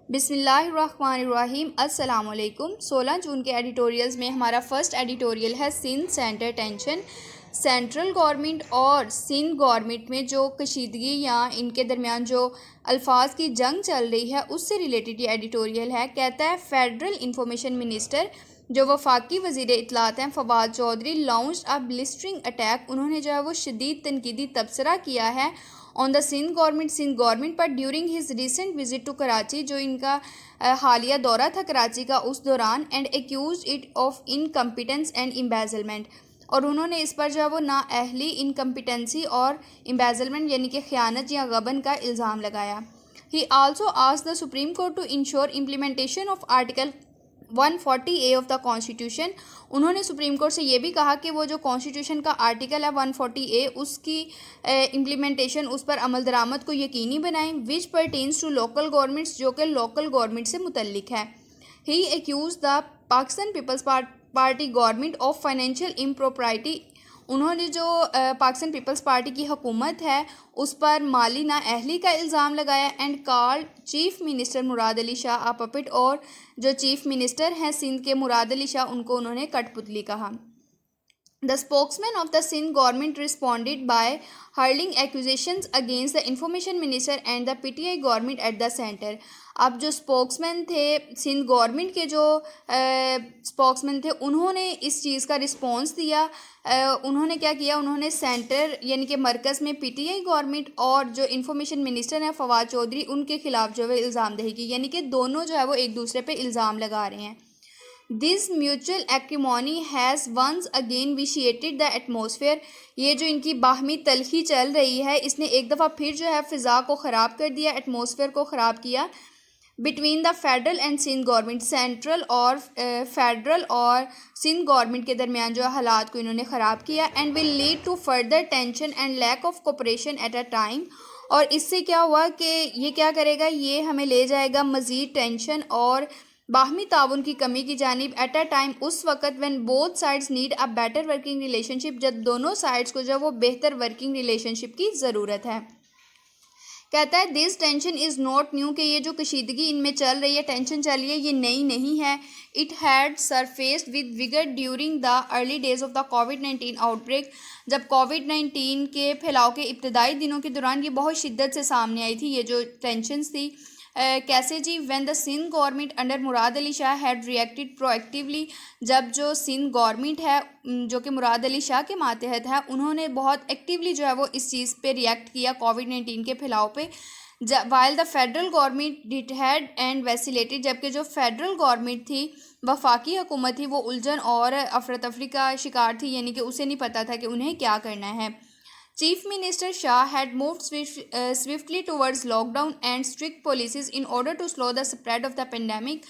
बिस्मिल्लाहिर्रहमानिर्रहीम। अस्सलाम वालेकुम। 16 जून के एडिटोरियल्स में हमारा फर्स्ट एडिटोरियल है Sindh centre tension. Central government और सिंध गवर्नमेंट में जो कशीदगी या इनके दरमियान जो अल्फाज की जंग चल रही है उससे रिलेटेड ये एडिटोरियल है। कहता है फेडरल इंफॉर्मेशन मिनिस्टर जो वफाकी वज़ीर इत्तलात हैं Fawad Chaudhry launched a blistering attack. उन्होंने जो है वो शदीद तनकीदी तबसरा किया है ऑन द सिंध गवर्नमेंट पर during his recent visit to Karachi, जो इनका हालिया दौरा था कराची का उस दौरान, and accuse it of incompetence and embezzlement. और उन्होंने इस पर जो है वो नाअहली, इनकम्पिटेंसी और एम्बेजलमेंट यानी कि ख़यानत या गबन का इल्ज़ाम लगाया। He also asked the Supreme Court to ensure implementation of article 140A of the constitution. उन्होंने सुप्रीम कोर्ट से ये भी कहा कि वो जो कॉन्स्टिट्यूशन का आर्टिकल है 140A उसकी इम्प्लीमेंटेशन, उस पर अमल दरामद को यकीनी बनाएं, which pertains to local governments, जो कि लोकल गवर्नमेंट से मुतल्लिक है। He accuse the Pakistan Peoples Party government of financial impropriety. उन्होंने जो पाकिस्तान पीपल्स पार्टी की हुकूमत है उस पर माली नाअहली का इल्ज़ाम लगाया and called chief minister Murad Ali Shah a puppet. और जो चीफ मिनिस्टर हैं सिंध के मुराद अली शाह, उनको उन्होंने कठपुतली कहा। The spokesman of the Sindh government responded by hurling accusations against the information minister and the PTI government at the center। अब जो स्पोक्समैन थे सिंध गवर्नमेंट के, जो स्पोक्समैन थे, उन्होंने इस चीज़ का रिस्पॉन्स दिया। उन्होंने क्या किया, उन्होंने सेंटर यानी कि मरकज़ में PTI गवर्नमेंट और जो इंफॉर्मेशन मिनिस्टर हैं फवाद चौधरी, उनके खिलाफ जो है इल्ज़ाम दही की, यानी कि दोनों जो है वो एक दूसरे पे इल्ज़ाम लगा रहे हैं। This mutual acrimony has once again vitiated the atmosphere. ये जो इनकी बाहमी तलखी चल रही है, इसने एक दफ़ा फिर जो है फ़िज़ा को ख़राब कर दिया, एटमोसफेयर को ख़राब किया। Between the federal and Sindh government, federal और सिंध गवर्नमेंट के दरमियान जो हालात को इन्होंने ख़राब किया। And will lead to further tension and lack of cooperation at a time. और इससे क्या हुआ कि ये क्या करेगा, ये हमें ले जाएगा मज़ीद टेंशन और बाहमी ताउन की कमी की जानिब एट अ टाइम, उस वक़्त when both sides need a better working relationship, जब दोनों साइड्स को जो वो बेहतर वर्किंग रिलेशनशिप की ज़रूरत है। कहता है this tension is not new, कि ये जो कशीदगी इनमें चल रही है, टेंशन चल रही है, ये नई नहीं है। It had surfaced with vigour during the early days of the कोविड-19 आउटब्रेक। जब कोविड-19 के फैलाव के इब्तदाई दिनों के दौरान ये बहुत शिद्दत से सामने आई थी, ये जो टेंशन्स थी। कैसे जी, when the Sindh government under Murad Ali Shah had reacted proactively. जब जो सिंध गवर्नमेंट है जो कि मुराद अली शाह के मातहत है, उन्होंने बहुत एक्टिवली जो है वो इस चीज़ पे रिएक्ट किया कोविड-19 के फैलाव पे। While the federal government did had and vacillated, जबकि जो फेडरल गवर्नमेंट थी, वफाकी हुकूमत थी, वो उलझन और अफरा तफरी का शिकार थी, यानी कि उसे नहीं पता था कि उन्हें क्या करना है। Chief Minister Shah had moved swiftly towards lockdown and strict policies in order to slow the spread of the pandemic।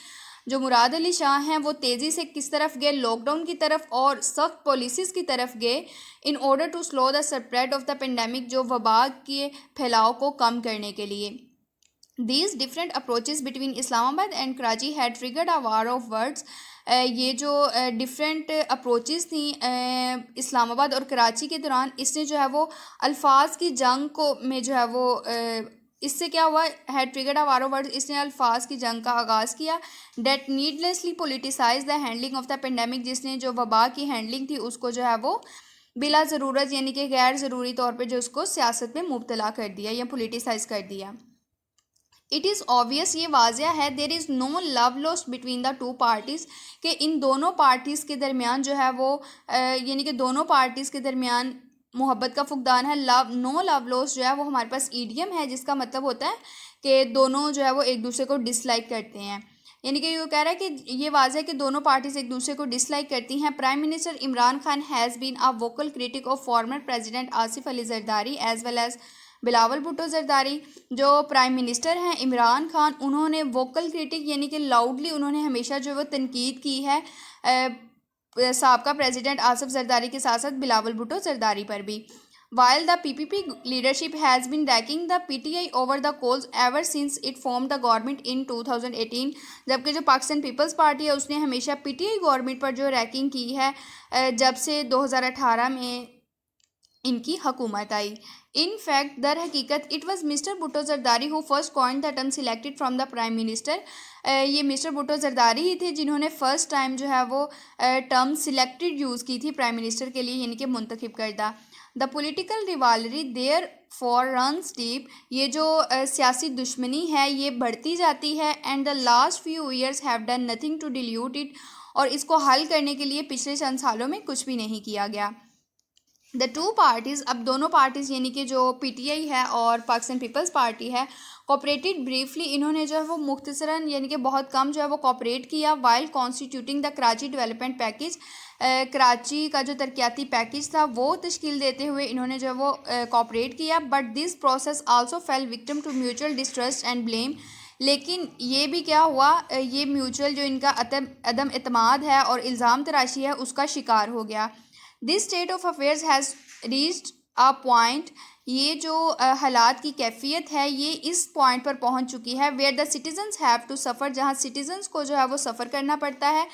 जो मुराद अली शाह हैं वो तेज़ी से किस तरफ गए, लॉकडाउन की तरफ और सख्त पॉलिसीज़ की तरफ गए, in order to slow the spread of the pandemic, जो वबा के फैलाव को कम करने के लिए। These different approaches between Islamabad and Karachi had triggered a war of words। ये जो डिफरेंट अप्रोचेस थी इस्लामाबाद और कराची के दौरान, इसने जो है वो अल्फाज की जंग को में जो है वो इससे क्या हुआ, had triggered a war of words, इसने अल्फाज की जंग का आगाज़ किया। That needlessly politicise the handling of the pandemic, जिसने जो वबा की हैंडलिंग थी उसको जो है वो बिला ज़रूरत यानी कि गैर ज़रूरी तौर पे जो उसको सियासत में मुब्तला कर दिया या पोलिटिसाइज कर दिया। इट इज़ ऑब्वियस, ये वाज़िया है, there is no love lost between the two parties, कि इन दोनों पार्टीज़ के दरमियान जो है वो यानी कि दोनों पार्टीज़ के दरमियान मोहब्बत का फुकदान है। नो लव लॉस्ट जो है वो हमारे पास ईडियम है, जिसका मतलब होता है कि दोनों जो है वो एक दूसरे को डिसलाइक करते हैं। यानी कि ये कह रहा है कि ये वाज़ है कि दोनों पार्टीज़ एक दूसरे को डिसलाइक करती हैं। Prime Minister Imran Khan has been a vocal critic of former President Asif Ali Zardari as well as Bilawal Bhutto Zardari. जो प्राइम मिनिस्टर हैं इमरान खान, उन्होंने वोकल क्रिटिक यानी कि लाउडली उन्होंने हमेशा जो वो तनकीद की है साबका प्रेसिडेंट आसिफ जरदारी के साथ साथ बिलावल भुट्टो जरदारी पर भी। While the PPP leadership has been racking the PTI over the coals ever since it formed the government in 2018, जबकि जो पाकिस्तान पीपल्स पार्टी है उसने हमेशा PTI गवर्नमेंट पर जो रैकिंग की है जब से 2018 में इनकी हुकूमत आई। इन फैक्ट दर हकीकत it was mister Bhutto Zardari who first coin the term selected from the prime minister. ये मिस्टर भुट्टो जरदारी ही थे जिन्होंने फर्स्ट टाइम जो है वो टर्म सिलेक्टेड यूज़ की थी प्राइम मिनिस्टर के लिए, यानी कि मुंतखब करदा। The political rivalry therefore runs deep, ये जो सियासी दुश्मनी है ये बढ़ती जाती है। And the last few years have done nothing to dilute it, और इसको हल करने के लिए पिछले चंद सालों में कुछ भी नहीं किया गया। द टू पार्टीज़, अब दोनों पार्टीज़ यानी कि जो पीटीआई है और पाकिस्तान पीपल्स पार्टी है, कोऑपरेटेड ब्रीफली, इन्होंने जो है वो मुख्तसरन यानी कि बहुत कम जो है वो कोऑपरेट किया। While constituting the Karachi development package, Karachi का जो तरक्याती पैकेज था वो तश्कील देते हुए इन्होंने जो है वो कोऑपरेट किया। But this process also fell victim to mutual distrust and blame, लेकिन ये भी क्या हुआ, ये म्यूचुअल जो इनका अदम एतमाद है और इल्ज़ाम तराशी है उसका शिकार हो गया। This state of affairs has reached a point, ये जो हालात की कैफियत है ये इस पॉइंट पर पहुंच चुकी है where the citizens have to suffer, जहां सिटीजन्स को जो है वो सफ़र करना पड़ता है।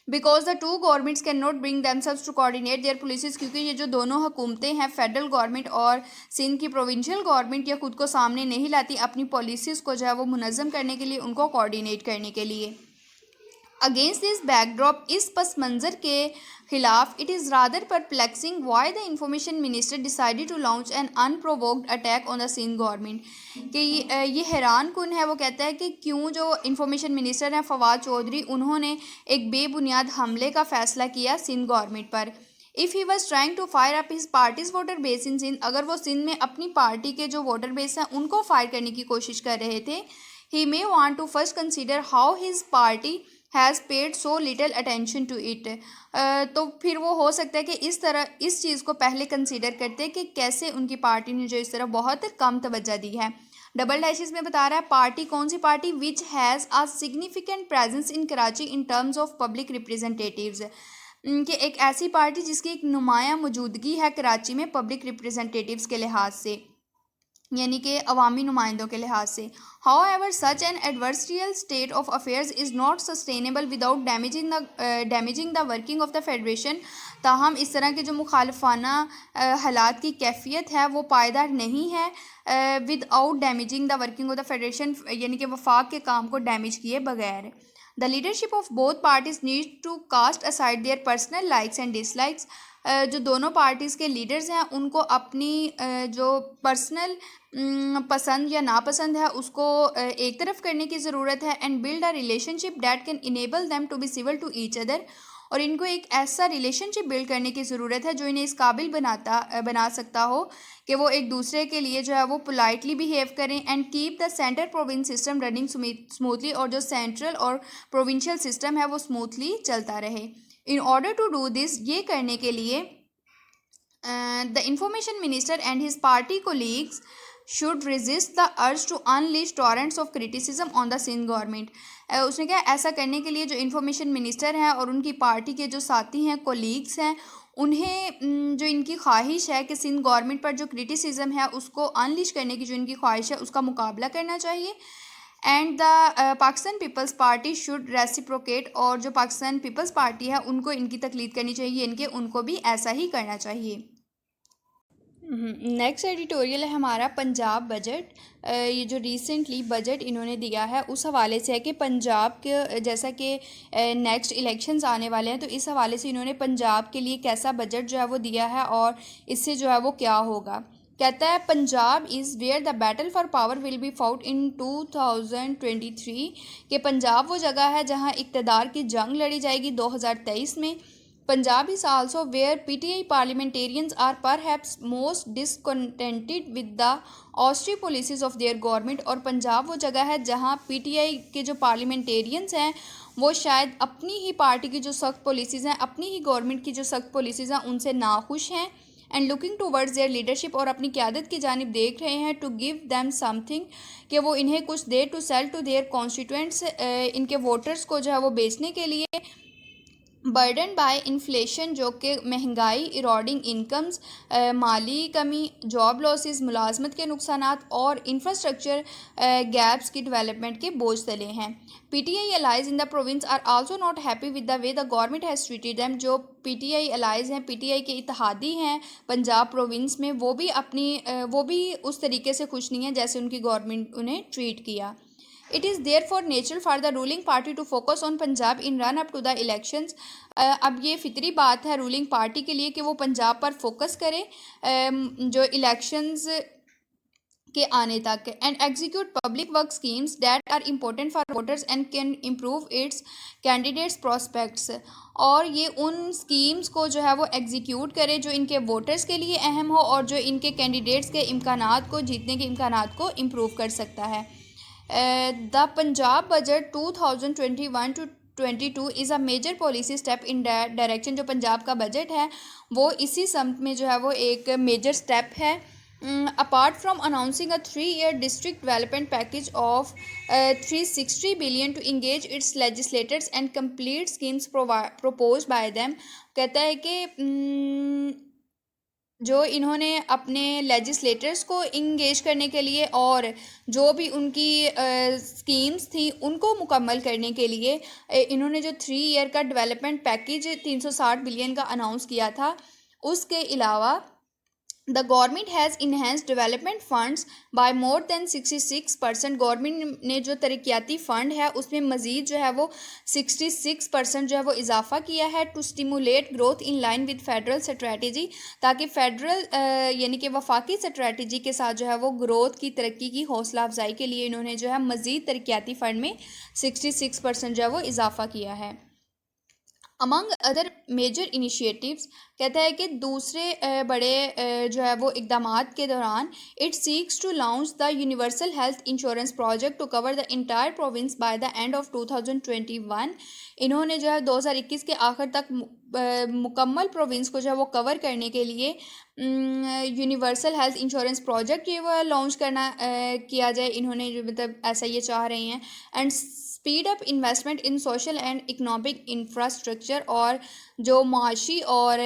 Because the two governments can not bring themselves to coordinate their policies, क्योंकि ये जो दोनों हुकूमतें हैं, फेडरल गवर्नमेंट और सिंध की प्रोविंशियल गवर्नमेंट, ये खुद को सामने नहीं लाती अपनी पॉलिसीज़ को जो है वो मुनज़्ज़म करने के लिए, उनको कोऑर्डिनेट करने के लिए। अगेंस्ट दिस बैकड्रॉप, इस पस मंज़र के खिलाफ, it is rather perplexing why the information minister decided to launch an unprovoked attack on the Sindh government, कि ये हैरान कुन है। वो कहता है कि क्यों जो इंफॉर्मेशन मिनिस्टर हैं फवाद चौधरी, उन्होंने एक बेबुनियाद हमले का फ़ैसला किया सिंध गवर्नमेंट पर। If he was trying to fire up his party's voter base in Sindh, अगर वो सिंध में अपनी पार्टी के जो वोटर बेस हैं उनको फायर करने की कोशिश कर रहे थे, he may want to first consider how his party has paid so little attention to it. तो फिर वो हो सकता है कि इस तरह इस चीज़ को पहले कंसीडर करते कि कैसे उनकी पार्टी ने जो इस तरह बहुत कम तवज्जो दी है। डबल डैशेस में बता रहा है पार्टी, कौन सी party, which has a significant presence in Karachi in terms of public representatives, कि एक ऐसी पार्टी जिसकी एक नुमाया मौजूदगी है कराची में पब्लिक रिप्रेजेंटेटिव्स के लिहाज से, यानी कि अवामी नुमाइंदों के लिहाज से। However such an adversarial state of affairs is not sustainable without damaging the working of the federation, ताहम इस तरह के जो मुखालफाना हालात की कैफियत है वो पायदार नहीं है without damaging the working of the federation, यानी कि वफाक के काम को डैमेज किए बगैर। The leadership of both parties need to cast aside their personal likes and dislikes, जो दोनों पार्टीज़ के लीडर्स हैं उनको अपनी जो पर्सनल पसंद या नापसंद है उसको एक तरफ करने की ज़रूरत है। And build a relationship that can enable them to be civil to each other, और इनको एक ऐसा रिलेशनशिप बिल्ड करने की ज़रूरत है जो इन्हें इस काबिल बना सकता हो कि वो एक दूसरे के लिए जो है वो पोलाइटली बिहेव करें। And keep the centre province system running smoothly, और जो सेंट्रल और प्रोविंशियल सिस्टम है वो स्मूथली चलता रहे। In order to do this, ये करने के लिए the information minister and his party colleagues should resist the urge to unleash torrents of criticism on the Sindh government. उसने कहा ऐसा करने के लिए जो इंफॉर्मेशन मिनिस्टर हैं और उनकी पार्टी के जो साथी हैं, कोलीग्स हैं, उन्हें जो इनकी ख्वाहिश है कि सिंध गवर्नमेंट पर जो क्रिटिसिज्म है उसको अनलीश करने की जो इनकी ख्वाहिश है उसका मुकाबला करना चाहिए। And the Pakistan Peoples Party should reciprocate, और जो पाकिस्तान पीपल्स पार्टी है उनको इनकी तकलीद करनी चाहिए, इनके उनको भी ऐसा ही करना चाहिए। नेक्स्ट एडिटोरियल है हमारा पंजाब बजट। ये जो रिसेंटली बजट इन्होंने दिया है उस हवाले से है कि पंजाब के जैसा कि नेक्स्ट इलेक्शंस आने वाले हैं, तो इस हवाले से इन्होंने पंजाब के लिए कैसा बजट जो है वो दिया है और इससे जो है वो क्या होगा। कहता है Punjab is where the battle for power will be fought in 2023, कि पंजाब वो जगह है जहां इक़्तिदार की जंग लड़ी जाएगी 2023 में। Punjab is also where PTI parliamentarians are perhaps most discontented with the austerity policies of their government, और पंजाब वो जगह है जहां पीटीआई के जो पार्लियामेंटेरियंस हैं वो शायद अपनी ही पार्टी की जो सख्त पॉलिसीज़ हैं, अपनी ही गवर्नमेंट की जो सख्त पॉलिसीज़ हैं उनसे नाखुश हैं। And looking towards their leadership, और अपनी क़यादत की जानिब देख रहे हैं टू गिव दैम समथिंग, कि वो इन्हें कुछ दे, to sell to their constituents, इनके वोटर्स को जो है वो बेचने के लिए। बर्डन बाय इन्फ्लेशन जो कि महंगाई, इरोडिंग इनकम्स, माली कमी, जॉब लॉसेस, मुलाजमत के नुकसानात और इंफ्रास्ट्रक्चर गैप्स की डेवलपमेंट के बोझ तले हैं। PTI allies in the province are also not happy with the way the government has treated them. जो पीटीआई अलाइज हैं, पीटीआई के इत्तेहादी हैं पंजाब प्रोविंस में, वो भी उस तरीके से खुश नहीं है जैसे उनकी गवर्नमेंट उन्हें ट्रीट किया। It is therefore natural for the ruling party to focus on Punjab in run up to the elections। अब ये फितरी बात है रूलिंग पार्टी के लिए कि वो पंजाब पर फोकस करे जो इलेक्शंस के आने तक, and execute public work schemes that are important for voters and can improve its candidates prospects. और ये उन स्कीम्स को जो है वो एग्जीक्यूट करे जो इनके वोटर्स के लिए अहम हो और जो इनके कैंडिडेट्स के इम्कानात को, जीतने के इम्कानात को इम्प्रूव कर सकता है। The Punjab budget 2021 to 22 is a major policy step in that direction। जो पंजाब का बजट है वो इसी सम्त में जो है वो एक मेजर स्टेप है। Apart from announcing a 3-year district development package of 360 billion to engage its legislators and complete schemes proposed by them, कहता है कि जो इन्होंने अपने लेजिस्लेटर्स को इंगेज करने के लिए और जो भी उनकी स्कीम्स थी उनको मुकम्मल करने के लिए इन्होंने जो 3 ईयर का डेवलपमेंट पैकेज 360 बिलियन का अनाउंस किया था, उसके अलावा the government has enhance development funds by more than 66%। Government ने जो तरक्याती फ़ंड है उसमें मज़ीद जो है वो 66% जो है वो इजाफा किया है to stimulate growth in line with federal strategy, ताकि फेडरल यानी कि वफाकी स्ट्रेटजी के साथ जो है वो ग्रोथ की, तरक्की की हौसला अफजाई के लिए इन्होंने जो है मज़ीद तरक्याती फ़ंड में 66% जो है वो इजाफा किया है। अमंग अदर मेजर इनिशिएटिव्स, कहता है कि दूसरे बड़े जो है वो इकदामात के दौरान it seeks to launch the universal health insurance project to cover the entire province by the end of 2021। इन्होंने जो है 2021 के आखिर तक मुकम्मल प्रोविंस को जो है वो कवर करने के लिए यूनिवर्सल हेल्थ इंश्योरेंस प्रोजेक्ट ये वो लॉन्च किया जाए। इन्होंने मतलब ऐसा ये चाह रहे हैं। And speed up investment in social and economic infrastructure, और जो माशी और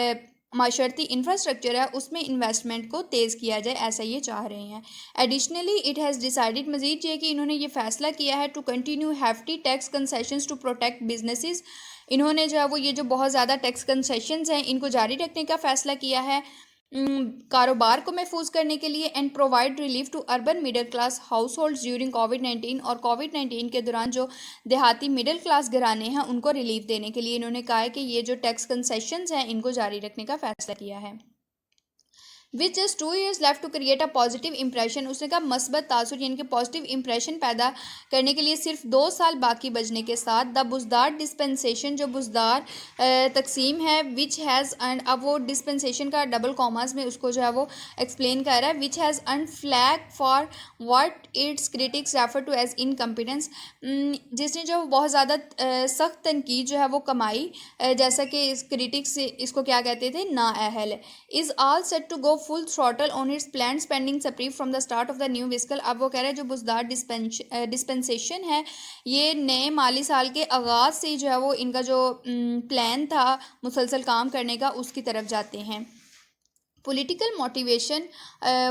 माशरती इंफ्रास्ट्रक्चर है उसमें इन्वेस्टमेंट को तेज़ किया जाए, ऐसा ये चाह रहे हैं। एडिशनली इट हैज़ डिसाइडेड, मज़ीद ये कि इन्होंने ये फैसला किया है to continue hefty tax concessions to protect businesses. इन्होंने जो है वो ये जो बहुत ज़्यादा टैक्स कंसेशंस हैं इनको जारी रखने का फ़ैसला किया है कारोबार को महफूज करने के लिए। And provide relief to urban middle class households during कोविड-19, और कोविड-19 के दौरान जो देहाती मिडिल क्लास घराने हैं उनको रिलीफ देने के लिए इन्होंने कहा है कि ये जो टैक्स कंसेशंस हैं इनको जारी रखने का फैसला किया है। Which just 2 years left to create a positive impression, उसने कहा मस्बत तासुर यानी कि पॉजिटिव इंप्रेशन पैदा करने के लिए सिर्फ 2 साल बाकी बचने के साथ द बुजदार डिस्पेंसेशन, जो बुजदार तकसीम है, विच हैज़ अर्न, अब वो डिस्पेंसेशन का डबल कॉमास में उसको जो है वो एक्सप्लेन कर रहा है, which has earn flak for what its critics refer to as incompetence, जिसने जो बहुत ज़्यादा सख्त तनकीद जो है वो कमाई, जैसा कि इस क्रिटिक्स इसको क्या कहते थे, नाअहल। Is all set to go full throttle on its plan spending spree from the start of the new fiscal. अब वो कह रहे हैं जो बुजदार डिस्पेंसेशन है ये नए माली साल के आगाज़ से जो है वो इनका जो प्लान था मुसलसल काम करने का उसकी तरफ जाते हैं। पॉलिटिकल मोटिवेशन,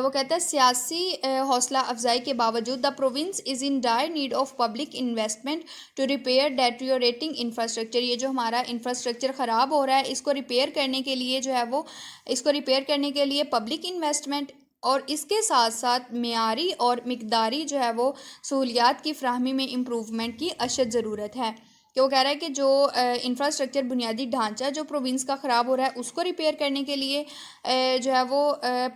वो कहता है सियासी हौसला अफजाई के बावजूद the province is in dire need of public investment to repair deteriorating infrastructure. ये जो हमारा इंफ्रास्ट्रक्चर ख़राब हो रहा है इसको रिपेयर करने के लिए जो है वो इसको रिपेयर करने के लिए पब्लिक इन्वेस्टमेंट और इसके साथ साथ मेयारी और मिकदारी जो है वो सहूलियात की फ्राहमी में इम्प्रूवमेंट की अशद ज़रूरत है। कि वो कह रहा है कि जो इंफ्रास्ट्रक्चर बुनियादी ढांचा जो प्रोविंस का ख़राब हो रहा है उसको रिपेयर करने के लिए जो है वो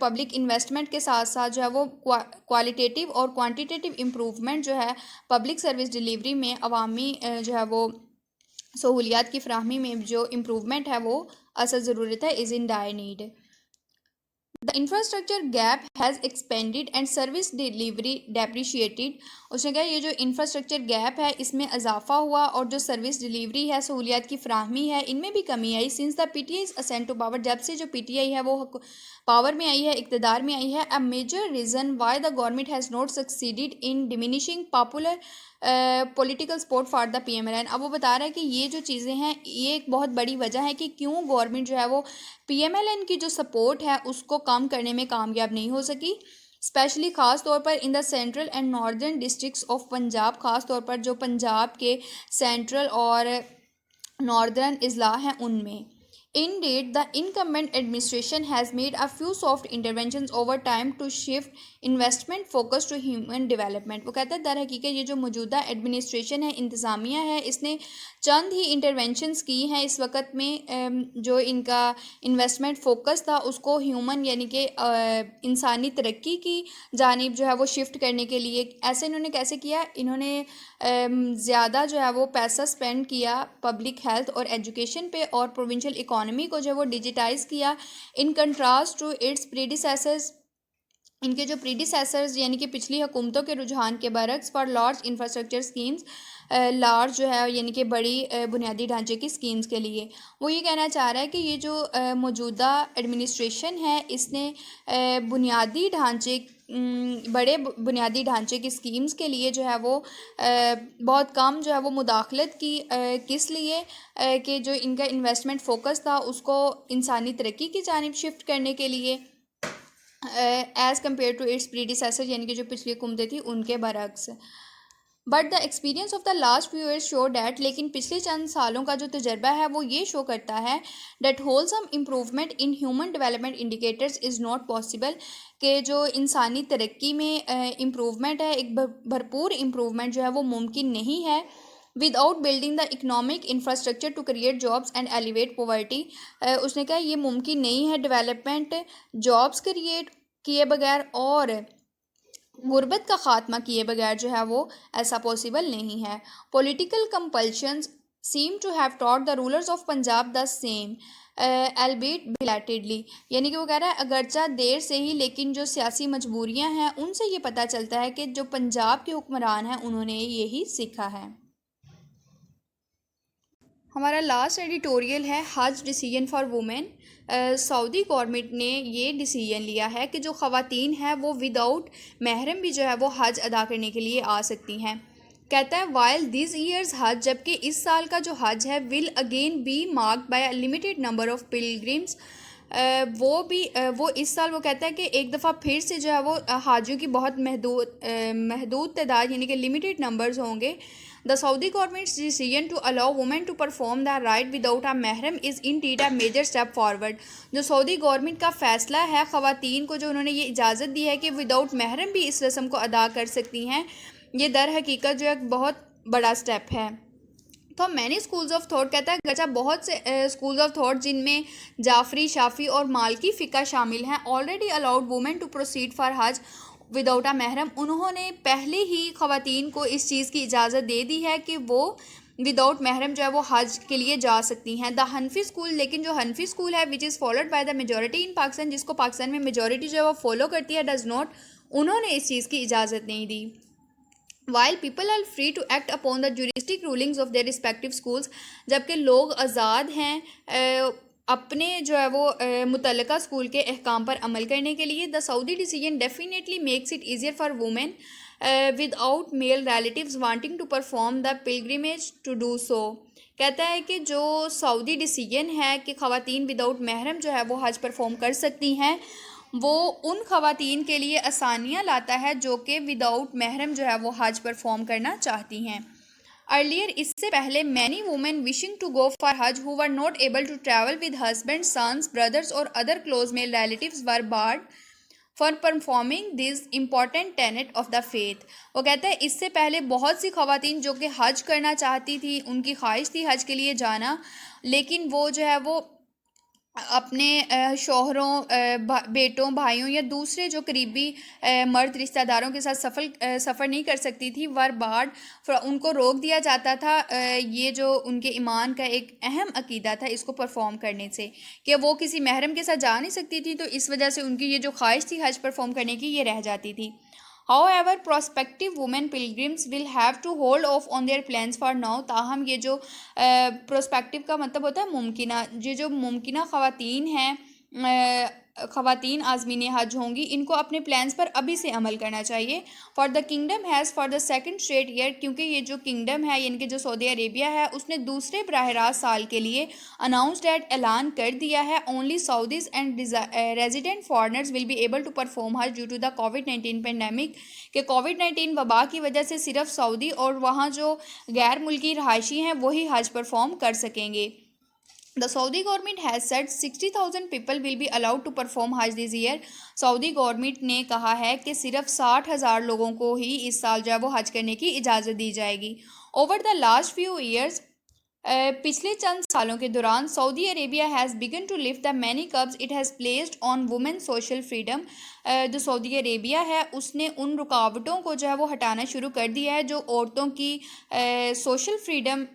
पब्लिक इन्वेस्टमेंट के साथ साथ जो है वो क्वालिटेटिव और क्वांटिटेटिव इम्प्रूवमेंट जो है पब्लिक सर्विस डिलीवरी में अवामी जो है वो सहूलियात की फ्राहमी में जो इम्प्रूवमेंट है वो असल ज़रूरत है, is in dire need. The infrastructure gap has expanded and service delivery depreciated. उसने कहा ये जो इंफ्रास्ट्रक्चर गैप है इसमें इजाफा हुआ और जो सर्विस डिलीवरी है सहूलियात की फ्राहमी है इनमें भी कमी आई। Since the PTI ascent to power, जब से जो पीटीआई है वो पावर में आई है, इक़्तिदार में आई है। A major reason why the government has not succeeded in diminishing popular political support for the PMLN। अब वो बता रहा है कि ये जो चीज़ें हैं ये एक बहुत बड़ी वजह है कि क्यों गवर्नमेंट जो है वो PMLN की जो सपोर्ट है उसको कम करने में कामयाब नहीं हो सकी, स्पेशली ख़ास तौर पर in the central and northern districts of Punjab, ख़ास तौर पर जो पंजाब के सेंट्रल और नॉर्दर्न अजला हैं उनमें। Indeed, the incumbent administration has made a few soft interventions over time to shift investment focus to human development। वो कहता है दर हकीकत ये जो मौजूदा एडमिनिस्ट्रेशन है, इंतज़ामिया है, इसने चंद ही इंटरवेंशंस की हैं इस वक्त में। जो इनका इन्वेस्टमेंट फोकस था उसको ह्यूमन यानी कि इंसानी तरक्की की जानिब जो है वो शिफ्ट करने के लिए। ऐसे इन्होंने कैसे किया, इन्होंने ज़्यादा जो है वो पैसा स्पेंड किया पब्लिक हेल्थ और एजुकेशन पे और प्रोविंशियल इकोनॉमी को जो है वो डिजिटाइज़ किया। In contrast to it's predecessors, इनके जो प्रीडिसेसर्स यानी कि पिछली हुकूमतों के रुझान के बरक्स for large infrastructure schemes, large जो है यानी कि बड़ी बुनियादी ढांचे की स्कीम्स के लिए। वो ये कहना चाह रहा है कि ये जो मौजूदा एडमिनिस्ट्रेशन है इसने बुनियादी ढांचे बड़े बुनियादी ढांचे की स्कीम्स के लिए जो है वो बहुत कम जो है वो मुदाखलत की। किस लिए कि जो इनका इन्वेस्टमेंट फोकस था उसको इंसानी तरक्की की जानिब शिफ्ट करने के लिए, as compared to its predecessor यानी कि जो पिछली हुकूमतें थी उनके बरक्स। But the experience of the last few years show that, लेकिन पिछले चंद सालों का जो तजर्बा है वो ये शो करता है that wholesome improvement in human development indicators is not possible, कि जो इंसानी तरक्की में इम्प्रूवमेंट है, एक भरपूर इम्प्रूवमेंट जो है वो मुमकिन नहीं है without building the economic infrastructure to create jobs and elevate poverty. उसने कहा ये मुमकिन नहीं है डेवलपमेंट जॉब्स क्रिएट किए बगैर और गुर्बत का ख़ात्मा किए बगैर जो है वो ऐसा पॉसिबल नहीं है। Political compulsions seem to have taught the rulers of Punjab the same albeit belatedly, यानी कि वो कह रहा है अगरचा देर से ही लेकिन जो सियासी मजबूरियां हैं उनसे ये पता चलता है कि जो पंजाब के हुक्मरान हैं उन्होंने यही सीखा है। हमारा लास्ट एडिटोरियल है हज decision for women. Saudi government ने ये डिसीजन लिया है कि जो ख़वातीन हैं वो विदाउट महरम भी जो है वो हज अदा करने के लिए आ सकती हैं। कहता है वाइल दिस ईयर्स हज, जबकि इस साल का जो हज है will again B marked by a limited number of pilgrims, वो इस साल वो कहता है कि एक दफ़ा फिर से जो है वो हाजियों की बहुत महदूद तादाद यानी कि लिमिटेड नंबर्स होंगे। The Saudi government's decision to allow women to perform the rite without a महरम is indeed a major step forward. जो सऊदी गवर्नमेंट का फ़ैसला है ख़वातीन को जो उन्होंने ये इजाज़त दी है कि विदाउट महरम भी इस रस्म को अदा कर सकती हैं, ये दर हकीकत जो एक बहुत बड़ा स्टेप है। तो मैनी स्कूल्स ऑफ थॉट, कहता है गरचा बहुत से स्कूल्स ऑफ थॉट जिनमें जाफरी, शाफी और मालकी फ़िका शामिल हैं, already allowed women to proceed for hajj without a महरम, उन्होंने पहले ही ख़वातीन को इस चीज़ की इजाज़त दे दी है कि वो विदाउट महरम जो है वो हज के लिए जा सकती हैं। द हनफी स्कूल, लेकिन जो हनफी स्कूल है which is followed by the majority इन पाकिस्तान, जिसको पाकिस्तान में मेजॉरिटी जो है वो फॉलो करती है, डज़ नॉट, उन्होंने इस चीज़ की इजाज़त नहीं दी। While people are free to act upon the juristic rulings of their respective schools, जबकि लोग आज़ाद हैं अपने जो है वो मुतल्लिका स्कूल के अहकाम पर अमल करने के लिए। The Saudi decision definitely makes it easier for women without male relatives wanting to perform the pilgrimage to do so. कहता है कि जो सऊदी डिसीजन है कि ख़वातीन विदाउट महरम जो है वो हज परफॉर्म कर सकती हैं, वो उन ख़वातीन के लिए आसानियाँ लाता है जो कि विदाउट महरम जो है वो हज परफॉर्म करना चाहती हैं। अर्लियर, इससे पहले, many women wishing to go for हज who were not able to travel with husband, sons, brothers और other close male relatives were barred for performing this important tenet of the faith. वो कहता है इससे पहले बहुत सी ख़वातीन जो कि हज करना चाहती थी, उनकी ख्वाहिश थी हज के लिए जाना, लेकिन वो जो है वो अपने शौहरों, बेटों, भाइयों या दूसरे जो करीबी मर्द रिश्तेदारों के साथ सफ़र नहीं कर सकती थी, वर बार्ड, उनको रोक दिया जाता था। ये जो उनके ईमान का एक अहम अकीदा था इसको परफॉर्म करने से, कि वो किसी महरम के साथ जा नहीं सकती थी, तो इस वजह से उनकी ये जो ख्वाहिश थी हज परफॉर्म करने की ये रह जाती थी। However, prospective women pilgrims will have to hold off on their plans for now। ताहम ये जो प्रोस्पेक्टिव का मतलब होता है मुमकिना, ये जो मुमकिना ख़वातीन हैं ख़वातीन आज़मीन हज होंगी, इनको अपने प्लान्स पर अभी से अमल करना चाहिए। For the kingdom has for the second straight year, क्योंकि ये जो किंगडम है यानी कि जो सऊदी अरेबिया है उसने दूसरे बराह रास्त साल के लिए अनाउंस डेट ऐलान कर दिया है only Saudis and resident foreigners will be able to perform हज ड्यू टू द कोविड-19 पेंडेमिक, कि कोविड-19 वबा की वजह से सिर्फ सऊदी और वहाँ जो गैर मुल्की रहायशी हैं वही हज परफॉर्म कर सकेंगे। The Saudi government has said 60,000 people will be allowed to perform Hajj this year. Saudi government ने कहा है कि सिर्फ 60,000 लोगों को ही इस साल जो है वो हज करने की इजाज़त दी जाएगी। Over the last few years, पिछले चंद सालों के दौरान Saudi Arabia has began to lift the many curbs it has placed on women social freedom. जो सऊदी अरेबिया है उसने उन रुकावटों को जो है वो हटाना शुरू कर दिया है जो औरतों की सोशल फ्रीडम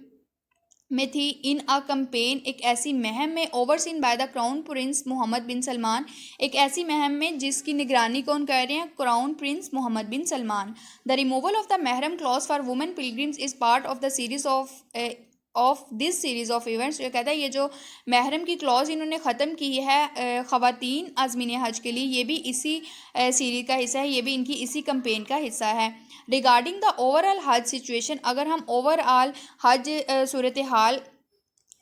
में थी। इन अ कंपेन, एक ऐसी महम में overseen by the crown prince Mohammed bin Salman, एक ऐसी महम में जिसकी निगरानी कौन कर रहे हैं? Crown prince Mohammed bin Salman. The removal of the महरम clause for women pilgrims is part of the series of this series of events. ये कहता है ये जो महरम की क्लॉज इन्होंने ख़त्म की है ख़वातीन आज़मीन हज के लिए, ये भी इसी सीरीज का हिस्सा है, ये भी इनकी इसी कंपेन का हिस्सा है। Regarding the overall hajj situation, अगर हम ओवरऑल हज सूरत हाल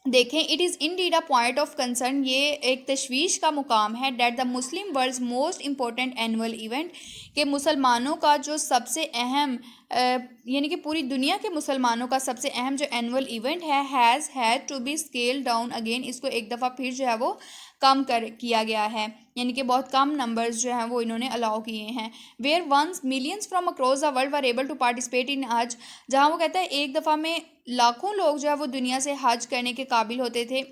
देखें, it is indeed a point of concern, ये एक तशवीश का मुकाम है that the Muslim world's most important annual event, कि मुसलमानों का जो सबसे अहम यानी कि पूरी दुनिया के मुसलमानों का सबसे अहम जो एनुअल इवेंट है has had to be scale down again, इसको एक दफ़ा फिर जो है वो कम किया गया है, यानी कि बहुत कम नंबर्स जो हैं वो इन्होंने अलाउ किए हैं। Where once millions from across the world were able to participate in hajj, जहाँ वो कहता है एक दफ़ा में लाखों लोग जो है वो दुनिया से हज करने के काबिल होते थे,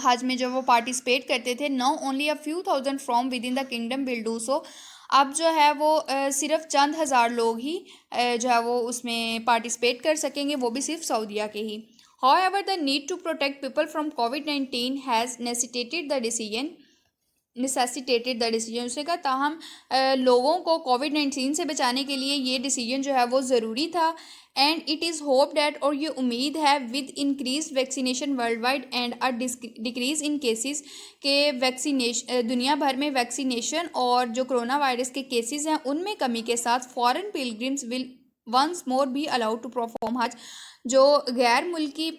हज में जो वो पार्टिसिपेट करते थे। Now only a few thousand from with in the kingdom will do so, अब जो है वो सिर्फ चंद हज़ार लोग ही जो है वो उसमें पार्टिसिपेट कर सकेंगे, वो भी सिर्फ सऊदीया के ही। However, the need to protect people from COVID-19 has necessitated the decision, उसने कहा ताहम लोगों को कोविड-19 से बचाने के लिए ये डिसीजन जो है वो ज़रूरी था। And it is hope that, और ये उम्मीद है with increase vaccination world wide and a decrease in cases, के वैक्सीनेशन दुनिया भर में वैक्सीनेशन और जो कोरोना वायरस के केसेस हैं उनमें कमी के साथ foreign pilgrims will once more be allowed to perform hajj, जो गैर मुल्की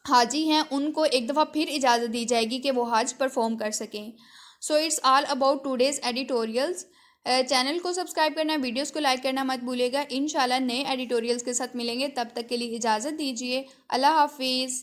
हाजी हैं उनको एक दफ़ा फिर इजाज़त दी जाएगी कि वो हज परफॉर्म कर सकें। So it's all about today's editorials. Channel को सब्सक्राइब करना, वीडियोस को लाइक करना मत भूलिएगा। इंशाल्लाह नए एडिटोरियल्स के साथ मिलेंगे, तब तक के लिए इजाज़त दीजिए। अल्लाह हाफिज़।